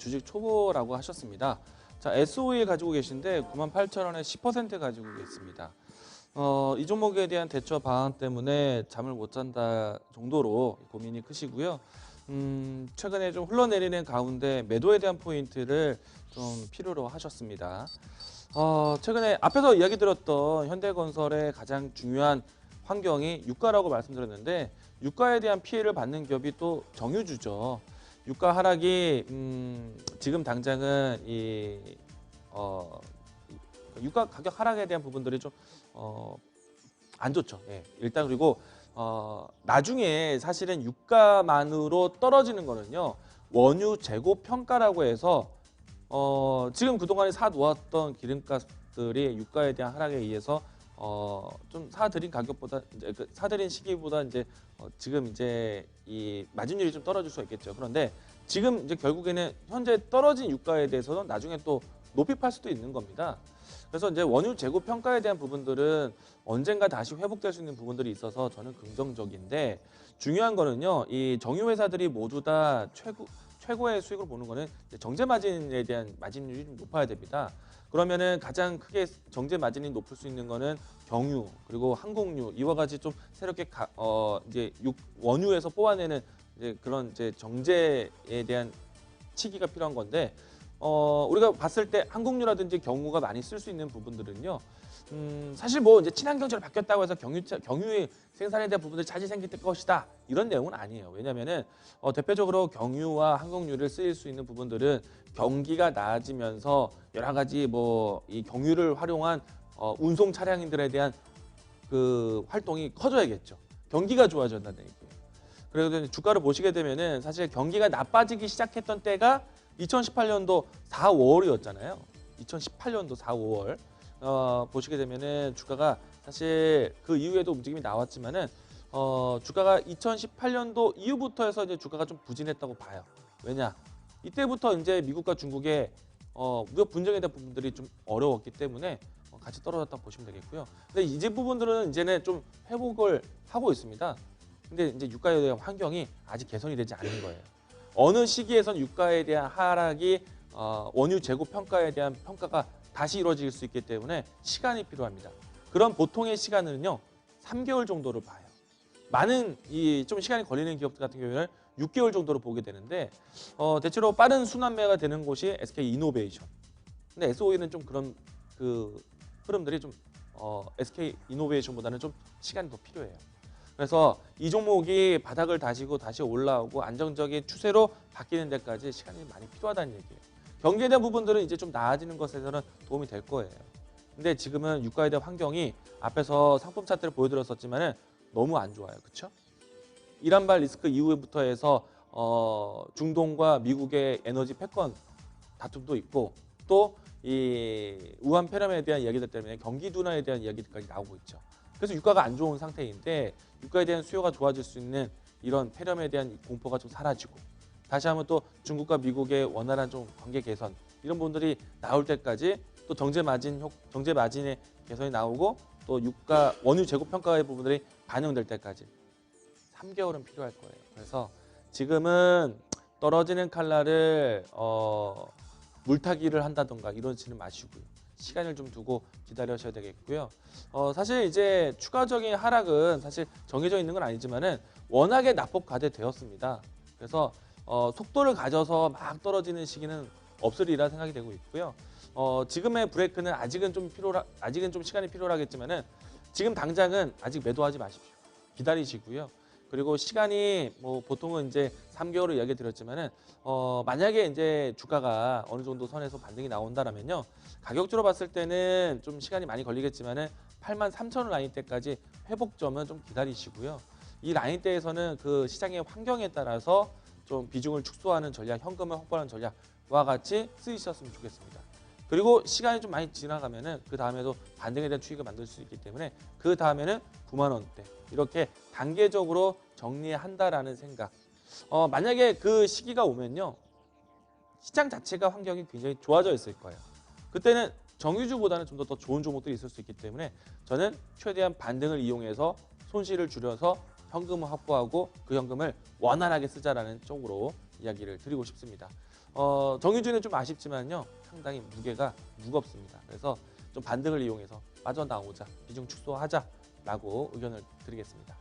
주식 초보라고 하셨습니다. 자, SOE 가지고 계신데 98,000원에 10% 가지고 계십니다. 이 종목에 대한 대처 방안 때문에 잠을 못 잔다 정도로 고민이 크시고요. 최근에 좀 흘러내리는 가운데 매도에 대한 포인트를 좀 필요로 하셨습니다. 최근에 앞에서 이야기 드렸던 현대건설의 가장 중요한 환경이 유가라고 말씀드렸는데 유가에 대한 피해를 받는 기업이 또 정유주죠. 유가 하락이 지금 당장은 유가 가격 하락에 대한 부분들이 좀 안 좋죠. 예. 일단 그리고 나중에 사실은 유가만으로 떨어지는 거는요. 원유 재고 평가라고 해서 지금 그동안에 사 놓았던 기름값들이 유가에 대한 하락에 의해서 좀 사들인 가격보다 이제 사들인 시기보다 이제 지금 이제 이 마진율이 좀 떨어질 수 있겠죠. 그런데 지금 이제 결국에는 현재 떨어진 유가에 대해서는 나중에 또 높이 팔 수도 있는 겁니다. 그래서 이제 원유 재고 평가에 대한 부분들은 언젠가 다시 회복될 수 있는 부분들이 있어서 저는 긍정적인데 중요한 거는요. 이 정유 회사들이 모두 다 최고의 수익을 보는 거는 정제 마진에 대한 마진율이 좀 높아야 됩니다. 그러면은 가장 크게 정제 마진이 높을 수 있는 거는 경유 그리고 항공유 이와 같이 좀 새롭게 이제 원유에서 뽑아내는 이제 그런 이제 정제에 대한 치기가 필요한 건데 우리가 봤을 때 항공유라든지 경유가 많이 쓸 수 있는 부분들은요. 사실 뭐 이제 친환경제로 바뀌었다고 해서 경유의 생산에 대한 부분들이 차질 생길 것이다 이런 내용은 아니에요. 왜냐하면은 대표적으로 경유와 항공유를 쓰일 수 있는 부분들은 경기가 나아지면서 여러 가지 뭐 이 경유를 활용한 운송 차량인들에 대한 그 활동이 커져야겠죠. 경기가 좋아진다는 얘기예요. 그래서 주가를 보시게 되면은 사실 경기가 나빠지기 시작했던 때가 2018년도 4, 5월이었잖아요. 2018년도 4, 5월. 보시게 되면은 주가가 사실 그 이후에도 움직임이 나왔지만은 주가가 2018년도 이후부터 해서 이제 주가가 좀 부진했다고 봐요. 왜냐? 이때부터 이제 미국과 중국의 무역 분쟁에 대한 부분들이 좀 어려웠기 때문에 같이 떨어졌다고 보시면 되겠고요. 근데 이제 부분들은 이제는 좀 회복을 하고 있습니다. 근데 이제 유가에 대한 환경이 아직 개선이 되지 않은 거예요. 어느 시기에선 유가에 대한 하락이 원유 재고 평가에 대한 평가가 다시 이루어질 수 있기 때문에 시간이 필요합니다. 그런 보통의 시간은요 3개월 정도를 봐요. 많은 좀 시간이 걸리는 기업들 같은 경우에는 6개월 정도로 보게 되는데 대체로 빠른 순환매가 되는 곳이 SK 이노베이션. 근데 SOE는 좀 그런 그 흐름들이 좀 SK 이노베이션보다는 좀 시간이 더 필요해요. 그래서 이 종목이 바닥을 다지고 다시 올라오고 안정적인 추세로 바뀌는 데까지 시간이 많이 필요하다는 얘기예요. 경기에 대한 부분들은 이제 좀 나아지는 것에서는 도움이 될 거예요. 근데 지금은 유가에 대한 환경이 앞에서 상품 차트를 보여드렸었지만은 너무 안 좋아요. 그렇죠? 이란발 리스크 이후부터 해서 중동과 미국의 에너지 패권 다툼도 있고 또 이 우한 폐렴에 대한 이야기들 때문에 경기 둔화에 대한 이야기들까지 나오고 있죠. 그래서 유가가 안 좋은 상태인데 유가에 대한 수요가 좋아질 수 있는 이런 폐렴에 대한 공포가 좀 사라지고 다시 한번 또 중국과 미국의 원활한 좀 관계 개선 이런 부분들이 나올 때까지 또 정제 마진의 개선이 나오고 또 유가 원유 재고 평가의 부분들이 반영될 때까지 3개월은 필요할 거예요. 그래서 지금은 떨어지는 칼날을 물타기를 한다던가 이러지는 마시고요. 시간을 좀 두고 기다리셔야 되겠고요. 사실 이제 추가적인 하락은 사실 정해져 있는 건 아니지만은 워낙에 낙폭 과대되었습니다. 그래서 속도를 가져서 막 떨어지는 시기는 없으리라 생각이 되고 있고요. 지금의 브레이크는 아직은 좀 시간이 필요하겠지만은 지금 당장은 아직 매도하지 마십시오. 기다리시고요. 그리고 시간이 뭐 보통은 이제 3개월을 이야기 드렸지만은 만약에 이제 주가가 어느 정도 선에서 반등이 나온다라면요. 가격주로 봤을 때는 좀 시간이 많이 걸리겠지만은 83,000원 라인대까지 회복점은 좀 기다리시고요. 이 라인대에서는 그 시장의 환경에 따라서 좀 비중을 축소하는 전략, 현금을 확보하는 전략과 같이 쓰이셨으면 좋겠습니다. 그리고 시간이 좀 많이 지나가면은 그 다음에도 반등에 대한 추이가 만들 수 있기 때문에 그 다음에는 9만 원대 이렇게 단계적으로 정리한다라는 생각. 만약에 그 시기가 오면요. 시장 자체가 환경이 굉장히 좋아져 있을 거예요. 그때는 정유주보다는 좀 더 좋은 종목들이 있을 수 있기 때문에 저는 최대한 반등을 이용해서 손실을 줄여서 현금을 확보하고 그 현금을 원활하게 쓰자라는 쪽으로 이야기를 드리고 싶습니다. 정유주는 좀 아쉽지만요. 상당히 무게가 무겁습니다. 그래서 좀 반등을 이용해서 빠져나오자, 비중 축소하자라고 의견을 드리겠습니다.